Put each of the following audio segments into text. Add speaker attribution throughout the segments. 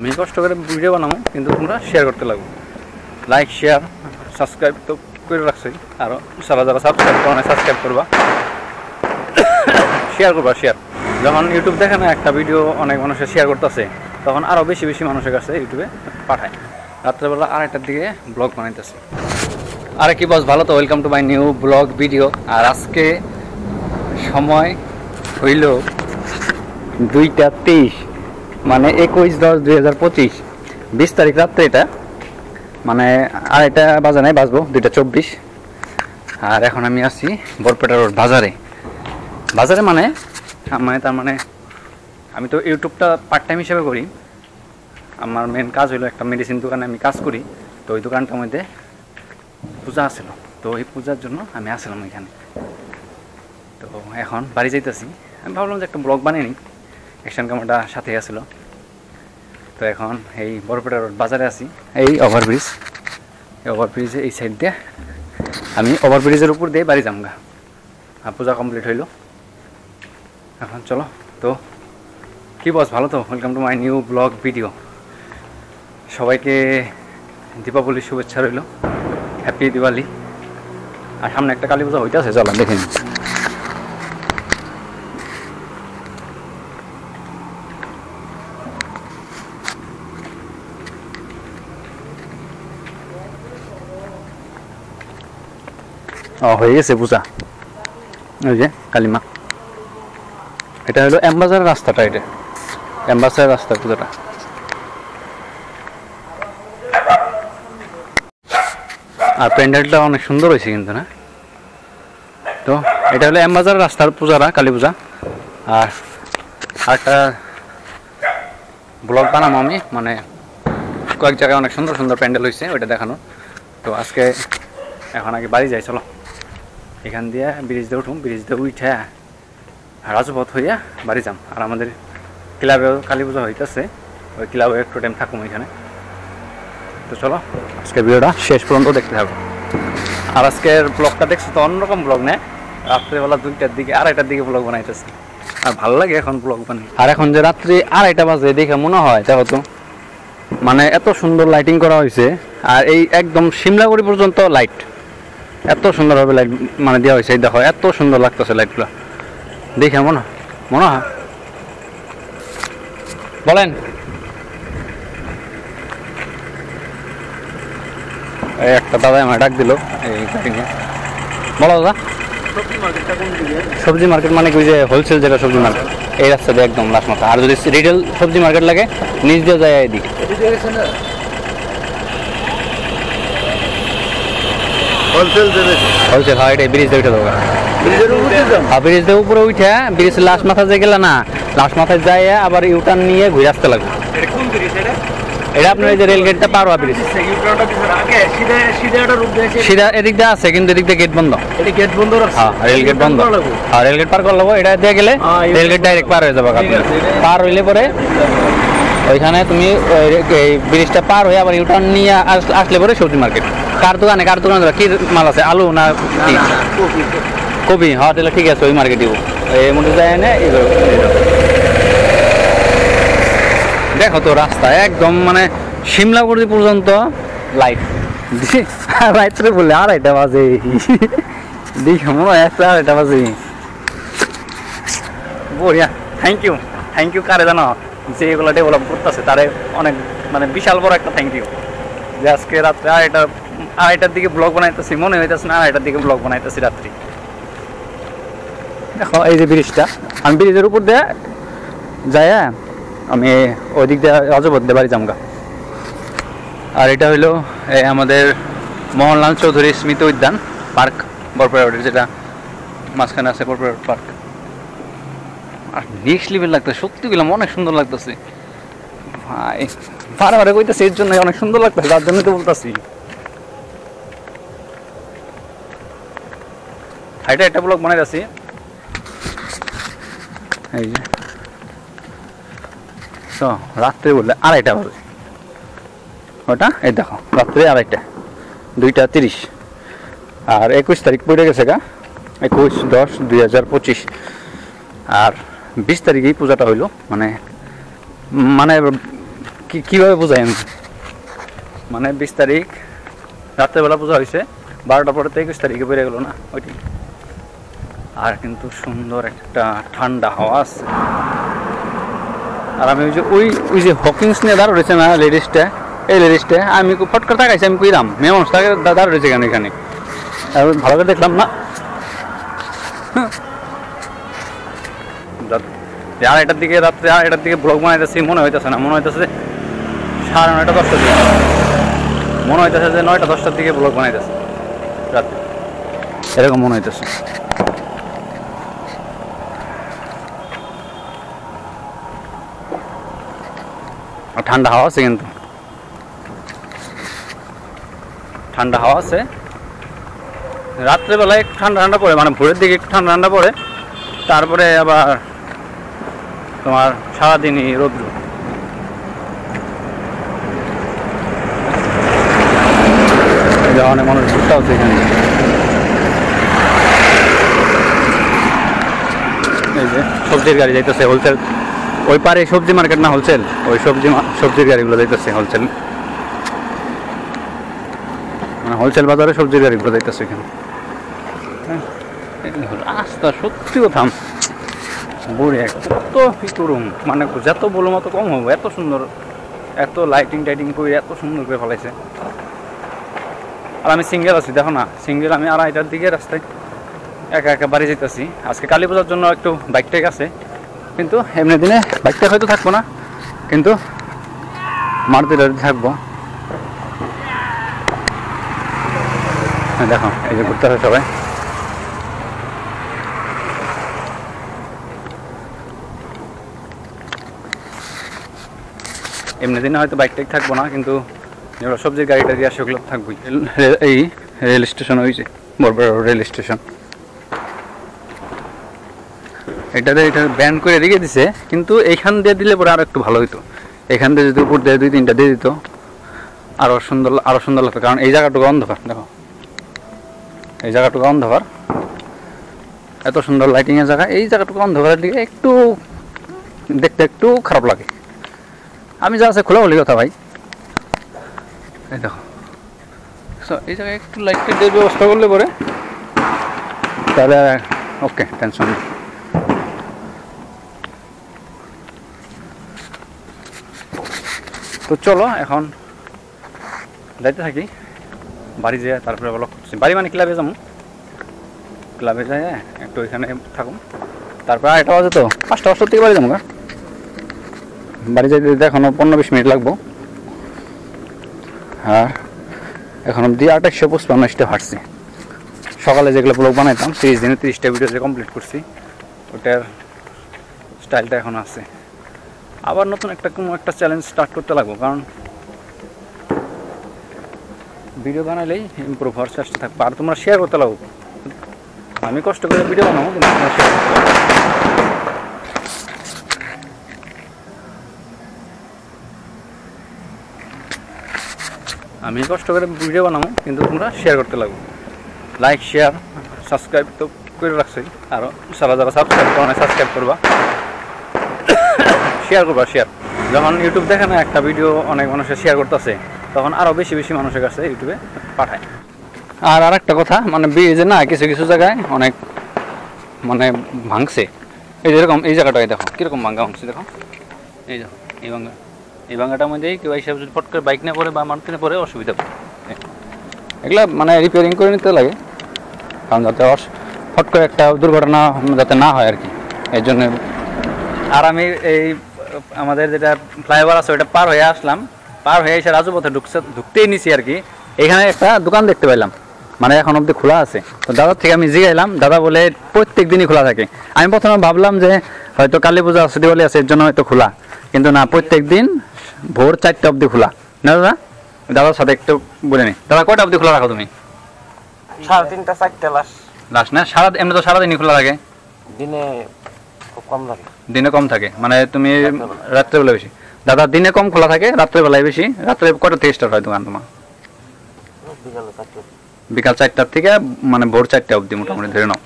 Speaker 1: আমি কষ্ট করে ভিডিও বানাবো কিন্তু তোমরা শেয়ার করতে লাগবে, লাইক শেয়ার সাবস্ক্রাইব তো করে রাখছি, আরও যারা যারা সাবস্ক্রাইব করো না সাবস্ক্রাইব করবা, শেয়ার করবা। শেয়ার যখন ইউটিউব দেখে না একটা ভিডিও অনেক মানুষের শেয়ার করতেছে, তখন আরও বেশি বেশি মানুষের কাছে ইউটিউবে পাঠায়। রাত্রেবেলা 2:30টার দিকে ব্লগ বানাইতেছে। আরে কি বস, ভালো তো? Welcome to my new blog video. আর আজকে সময় হইল 2:23, মানে 21/10/2025, 20 তারিখ রাত্রে। এটা মানে 2:30 বাজে নাই, বাজবো 2:24। আর এখন আমি আছি বরপেটা রোড বাজারে। মানে তার মানে আমি তো ইউটিউবটা পার্ট টাইম হিসেবে করি। আমার মেন কাজ হলো একটা মেডিসিন দোকানে আমি কাজ করি। তো ওই দোকানটার মধ্যে পূজা আসছিল, তো এই পূজার জন্য আমি আসলাম এখানে। তো এখন বাড়ি যাইতেছি। আমি ভাবলাম যে একটা ব্লগ বানিয়ে নিই, অ্যাকশন ক্যামেরাটা সাথে আসছিল। তো এখন এই বরপেটা রোড বাজারে আছি, এই ওভারব্রিজ, এই ওভারব্রিজে এই সাইড দিয়ে আমি ওভারব্রিজের উপর দিয়ে বাড়ি যামগা। আর পূজা কমপ্লিট হইল, এখন চলো। তো কি বস, ভালো তো? Welcome to my new blog video. সবাইকে দীপাবলির শুভেচ্ছা রইল, হ্যাপি দিওয়ালি। আর সামনে একটা কালী পূজা হইতেছে, চলো দেখে নিই। হয়ে গেছে পূজা, ওই যে কালীমা। এটা হলো এমবাজারের রাস্তাটা, এটা এমবাজারের রাস্তা পূজাটা। আর প্যান্ডেলটা অনেক সুন্দর হয়েছে কিন্তু, না? তো এটা হলো এমবাজারের রাস্তার পূজাটা, কালী পূজা। আর একটা ব্লগ বানাবো আমি, মানে কয়েক জায়গায় অনেক সুন্দর সুন্দর প্যান্ডেল হয়েছে, ওইটা দেখানো। তো আজকে এখন আগে বাড়ি যাই, চলো। এখান দিয়ে ব্রিজ দিয়ে উঠুম, ব্রিজ দিয়ে উঠে রাজপথ হইয়া বাড়ি যাম। আর আমাদের ক্লাবেও কালী পূজা হইতেছে, ওই ক্লাবে একটু টাইম থাকুম এখানে। তো চলো আজকের ভিডিওটা শেষ পর্যন্ত দেখতে থাকো। আর আজকের ব্লগটা দেখছো তো অন্যরকম ব্লগ, নেয় রাত্রেবেলা 2টার দিকে 2:30টার দিকে ব্লগ বানাইতেছে। আর ভালো লাগে এখন ব্লগ বানাই। আর এখন যে রাত্রি 2:30 বাজে দেখে মনে হয় দেখো তো, মানে এত সুন্দর লাইটিং করা হয়েছে। আর এই একদম সিমলাগুড়ি পর্যন্ত লাইট, এত সুন্দরভাবে লাইট মানে দেওয়া হয়েছে। দেখো এত সুন্দর লাগতেছে লাইটগুলো দেখে, মনে হয়। বলেন এই একটা দাদা আমার ডাক দিল এই কাটিংয়ে। বলো দাদা, সবজি মার্কেট মানে কি ওই যে হোলসেল যেটা সবজি মার্কেট, এই রাস্তা দিয়ে একদম লাস্ট মাথা। আর যদি রিটেল সবজি মার্কেট লাগে নিচ দিয়ে যায় এদিকে। হোলসেল হয়, এটা ব্রিজ দিয়ে উঠে দেবো। ব্রিজ দিয়ে উপরে উঠে ব্রিজ লাস্ট মাথা যে গেলে না, লাস্ট মাথায় যায় আবার ইউটার্ন নিয়ে ঘুরে আসতে লাগবে। এটা আপনার এই যে রেলগেটটা পার হওয়া ব্রিজ, সিধা এদিক দিয়ে আছে কিন্তু এদিক দিয়ে গেট বন্ধ। গেট বন্ধ, হ্যাঁ রেলগেট বন্ধ। হ্যাঁ রেলগেট পার করে নেবো, এটা দিয়ে গেলে রেলগেট ডাইরেক্ট পার হয়ে যাবে। পার হইলে পরে ওইখানে তুমি এই ব্রিজটা পার হয়ে আবার ইউটার্ন নিয়ে আসলে পরে সবজি মার্কেট। কার দোকানে কি মাল আছে? আলু না কি কপি? হ্যাঁ তাহলে ঠিক আছে, ওই মার্কেট দিব। এই মধ্যে যায় না। দেখো তো রাস্তা একদম মানে সিমলাগুড়ি পর্যন্ত লাইট। রাত্রে বলে 2:30 বাজে, দেখে মনে হয় 2:30 বাজে। বঢ়িয়া, থ্যাংক ইউ কারে জানো, যে এগুলো ডেভেলপ করতেছে তারে অনেক মানে বিশাল বড় একটা থ্যাংক ইউ। যে আজকে রাত্রে 2:30টার দিকে ব্লগ বানাইতেছি, মনে হইতেছে না 2:30টার দিকে ব্লগ বানাইতেছি রাত্রি। দেখো এই যে ব্রিজটা, আমি ব্রিজের উপর দিয়ে যাই, আমি ওই দিক দিয়ে রাজপথ দিয়ে বাড়ি যামগা। আর এটা হইলো আমাদের মোহনলাল চৌধুরী স্মৃতি উদ্যান পার্ক, বরপেটা রোডের যেটা মাঝখানে আছে বরপেটা রোড পার্ক। আর নেক্সট লেভেল লাগতেছে, সত্যি গেলাম অনেক সুন্দর লাগতেছে ভাই। বারে কইতেছে এর জন্য অনেক সুন্দর লাগতেছে, তার জন্য তো বলতেছি। হাইটা একটা ব্লগ বানাই যাচ্ছি, এই যে তো রাত্রে বললে 2:30 বাজে, ওটা এই দেখো রাত্রে 2:30, 2:30। আর 21 তারিখ পড়ে গেছে গা, 21/10/2025। আর 20 তারিখেই পূজাটা হইলো, মানে কীভাবে বোঝাই আমি, মানে 20 তারিখ রাত্রেবেলা পূজা হয়েছে, 12টার পরে 21 তারিখে বেড়ে গেল না ওইটি। আর কিন্তু সুন্দর একটা ঠান্ডা হাওয়া আছে। আর আমি ওই যে হকিংস নিয়ে দাঁড় রয়েছে না লেডিসটা, এই লেডিসটা আমি ফট করে তাকাইছি, আমি কইলাম মেয়ে মানুষ তাকে দাঁড় রয়েছে কেন এখানে, ভালো করে দেখলাম না। আড়াইটার দিকে, রাত্রে 8টার দিকে ব্লগ বানাইতেছি, মনে হইতেছে না, মনে হইতেছে 9:30 10টার দিকে, মনে হইতেছে যে 9টা 10টার দিকে ব্লগ বানাইতেছে রাত্রে, এরকম মনে হইতেছে। আর ঠান্ডা হাওয়া আছে, কিন্তু ঠান্ডা হাওয়া আছে। রাত্রেবেলায় একটু ঠান্ডা ঠান্ডা পড়ে, মানে ভোরের দিকে একটু ঠান্ডা ঠান্ডা পড়ে, তারপরে আবার তোমার সারাদিনই রোদ্র। অনেক মানুষ ঘুরতে হচ্ছে এখানে। এই যে সবজির গাড়ি যাইতেছে হোলসেল, ওই পারে সবজি মার্কেট না হোলসেল, ওই সবজির গাড়িগুলো যাইতেছে হোলসেল, মানে হোলসেল বাজারে সবজির গাড়িগুলো যাইতেছে এখানে। রাস্তা সত্যি কথা বুড়ে কত ফিতুরুম, মানে যত বলো মতো কম হবো, এত সুন্দর, এত লাইটিং টাইটিং করে এত সুন্দর করে ফেলাইছে। আর আমি সিঙ্গেল আছি, দেখো না সিঙ্গেল, আমি 2:30টার দিকে রাস্তায় একা একা বাড়ি যেতেছি। আজকে কালী পূজার জন্য একটু বাইক টাইক আছে, কিন্তু এমনি দিনে বাইকটা হয়তো থাকবো না, কিন্তু মারুতি থাকবো। দেখো এই যে ঘুরতে হবে সবাই। এমনি দিনে হয়তো বাইক টাইক থাকবো না, কিন্তু যেগুলো সবজির গাড়িটা দিয়ে আসে ওগুলো থাকবোই। এই রেল স্টেশন হয়েছে, বড় রেল স্টেশন, এটা ব্যান করে রেখে দিছে, কিন্তু এইখান দিয়ে দিলে পরে আরো একটু ভালো হইতো। এখান দিয়ে যদি উপর দিয়ে 2-3টা দিয়ে দিত আরো সুন্দর লাগতো, কারণ এই জায়গাটুকু অন্ধকার, দেখো এই জায়গাটুকু অন্ধকার, এত সুন্দর লাইটিং এর জায়গা, এই জায়গাটুকু অন্ধকারের দিকে একটু দেখতে একটু খারাপ লাগে। আমি যা আছে খোলাখুলি কথা ভাই, এই দেখো এই জায়গায় একটু লাইটের ব্যবস্থা করলে পরে তাহলে ওকে, টেনশন নেই। তো চলো এখন যাইতে থাকি বাড়ি যেয়ে, তারপরে বলো বাড়ি মানে ক্লাবে যাবো, ক্লাবে যাই একটু ওইখানে থাকুন, তারপরে 8টা বাজে তো 5টা থেকে বাড়ি যাবো। বাড়ি যাইতে এখনো 15-20 মিনিট লাগবো। আর এখন অব্দি 2855টা হাঁটছি। সকালে যেগুলো ব্লগ বানাইতাম 30 দিনে 30টা ভিডিও যে কমপ্লিট করছি, ওটার স্টাইলটা এখন আছে। আবার নতুন কোনো একটা চ্যালেঞ্জ স্টার্ট করতে লাগবো, কারণ ভিডিও বানাইলেই ইমপ্রুভ হওয়ার চেষ্টা থাকবে। আর তোমরা শেয়ার করতে লাগবো, আমি কষ্ট করে ভিডিও বানাবো, কিন্তু তোমরা শেয়ার করতে লাগবো। আমি কষ্ট করে ভিডিও বানাবো, কিন্তু তোমরা শেয়ার করতে লাগবো। লাইক শেয়ার সাবস্ক্রাইব তো করে রাখছি, আরও যারা সাবস্ক্রাইব করো না সাবস্ক্রাইব করবা, শেয়ার করবা। শেয়ার যখন ইউটিউব দেখে না একটা ভিডিও অনেক মানুষের শেয়ার করতেছে, তখন আরও বেশি মানুষের কাছে ইউটিউবে পাঠায়। আর একটা কথা, মানে যে না কিছু জায়গায় অনেক মানে ভাঙছে, এই যেরকম এই জায়গাটায় দেখো কীরকম ভাঙছে, দেখো এই দেখো এই ভাঙাটার মধ্যেই কেউ হিসাবে যদি ফট করে বাইক না পড়ে বা মারতে না পড়ে অসুবিধা পড়ে। এগুলা মানে রিপেয়ারিং করে নিতে লাগে, কারণ যাতে ফট করে একটা দুর্ঘটনা যাতে না হয় আর কি, এর জন্য। আর আমি এই আমাদের যেটা ফ্লাইওভার আছে ওইটা পার হয়ে আসলাম, পার হয়ে এসে রাজপথে ঢুকতেই নিছি আর কি। এখানে একটা দোকান দেখতে পেলাম, মানে এখন অবধি খোলা আছে। তো দাদার থেকে আমি জিগাইলাম, দাদা বলে প্রত্যেক দিনই খোলা থাকে। আমি প্রথমে ভাবলাম যে হয়তো কালী পূজা ছুটি বলে আছে এর জন্য হয়তো খোলা, কিন্তু না, প্রত্যেক দিন ভোর 4টা অবধি খোলা। না দাদা, দাদার সাথে একটু বলে নি, দাদা কয়টা অবধি খোলা রাখো তুমি?
Speaker 2: 3:30 4টা
Speaker 1: লাস্ট না? এমনি তো সারাদিনই খোলা থাকে,
Speaker 2: দিনে খুব কম থাকে।
Speaker 1: দিনে কম থাকে, মানে তুমি রাত্রেবেলা বেশি। দাদা দিনে কম খোলা থাকে, রাত্রেবেলায় বেশি। রাত্রে কয়টা থেকে স্টার্ট হয় দোকান তোমার? বিকাল 4টার থেকে মানে ভোর 4টা অবধি মোটামুটি ধরে নাও।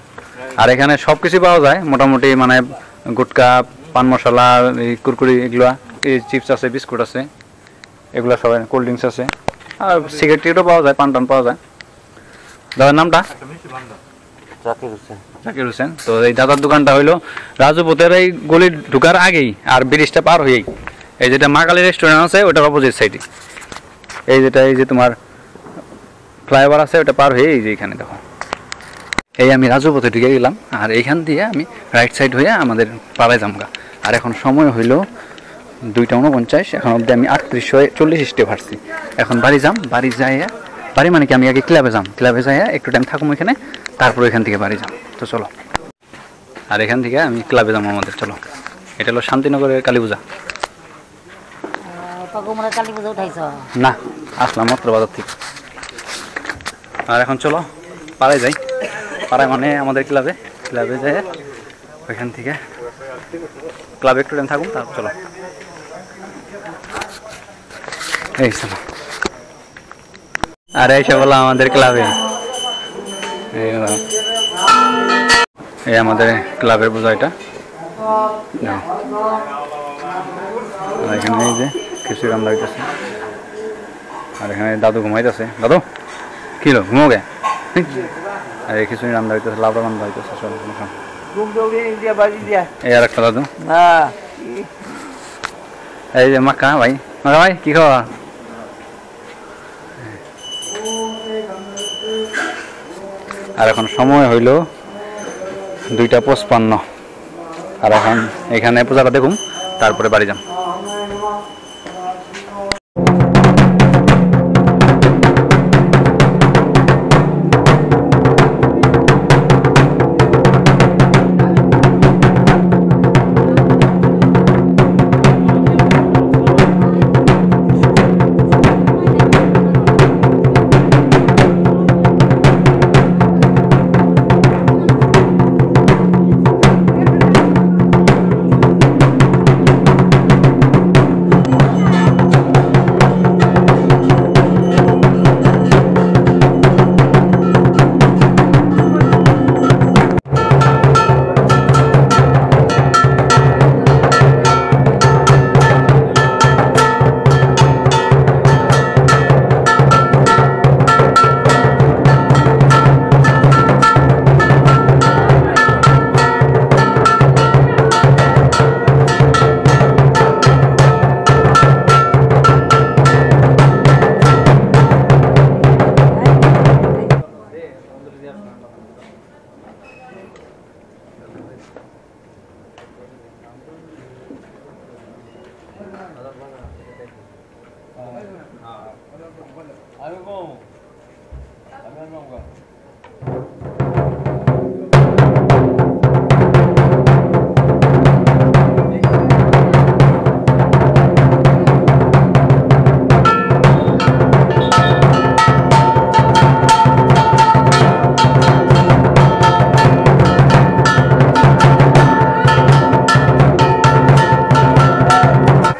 Speaker 1: আর এখানে সব কিছু পাওয়া যায় মোটামুটি, মানে গুটকা, পান মশলা, এই কুরকুরি, এগুলা, এই চিপস আছে, বিস্কুট আছে, এগুলো সবাই কোল্ড ড্রিঙ্কস আছে আর সিগারেট টিগারেটও পাওয়া যায়, পান টান পাওয়া যায়। দাদার নামটা
Speaker 2: জাকির হোসেন।
Speaker 1: জাকির হোসেন। তো এই দাদার দোকানটা হইলো রাজুপথের এই গলি ঢুকার আগেই আর ব্রিজটা পার হয়েই এই যেটা মা কালী রেস্টুরেন্ট আছে ওটার অপোজিট সাইডে, এই যেটা এই যে তোমার ফ্লাইওভার আছে ওটা পার হয়ে এই যে এখানে দেখো, এই আমি রাজুপথে ঢুকে গেলাম আর এইখান দিয়ে আমি রাইট সাইড হয়ে আমাদের পাড়ায় যামগা। আর এখন সময় হইলো 2:49, এখন অবধি আমি 3840 স্টেপ হাঁটছি। এখন বাড়ি যাম, বাড়ি যাইয়া বাড়ি মানে কি আমি আগে ক্লাবে যাম, ক্লাবে যাইয়া একটু টাইম থাকুম এখানে, তারপর এখান থেকে বাড়ি যাম। তো চলো, আর এখান থেকে আমি ক্লাবে যাবো আমাদের। চলো, এটা হলো শান্তিনগরের কালী পূজা।
Speaker 3: কালী পুজো উঠাইছ
Speaker 1: না, আসলাম মাত্র বাজার থেকে। আর এখন চলো পাড়ায় যাই, পাড়ায় মানে আমাদের ক্লাবে, ক্লাবে যাই ওইখান থেকে ক্লাবে একটু টাইম থাকুন, তারপর চলো। এই চলো, আর এসে বললাম আমাদের ক্লাবে, এই আমাদের ক্লাবের পূজা এটা। আর এখানে এই যে খিচুড়ি রান্না হইতেছে, আর এখানে দাদু ঘুমাইতেছে। দাদু কি হলো, ঘুমো গে? আর এই খিচুড়ি রান্না হইতেছে, লাউডা রান্না হইতেছে। এই আর একটা দাদু, এই যে মাক্কা ভাই, মাক্কা ভাই কি খাওয়া? আর এখন সময় হইল 2:55, আর এখন এখানে পূজাটা দেখুন, তারপরে বাড়ি যাম।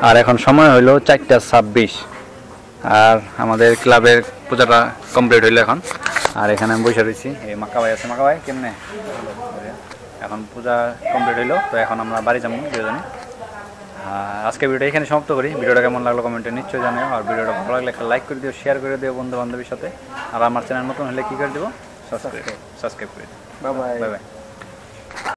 Speaker 1: আর এখন সময় হইলো 4:26, আর আমাদের ক্লাবের পূজাটা কমপ্লিট হইলো এখন। আর এখানে আমি বসে রয়েছি, এই মাক্কা ভাই আছে। মাক্কা ভাই কেমনে? এখন পূজা কমপ্লিট হইলো, তো এখন আমরা বাড়ি যাবো দুজনে। আজকে ভিডিওটা এখানে সমাপ্ত করি। ভিডিওটা কেমন লাগলো কমেন্টে নিশ্চয়ই জানিও, আর ভিডিওটা ভালো লাগলে একটা লাইক করে দিও, শেয়ার করে দিও বন্ধু বান্ধবের সাথে। আর আমার চ্যানেল নতুন হলে কী করে দেবো? সাবস্ক্রাইব করে দিও। Bye bye.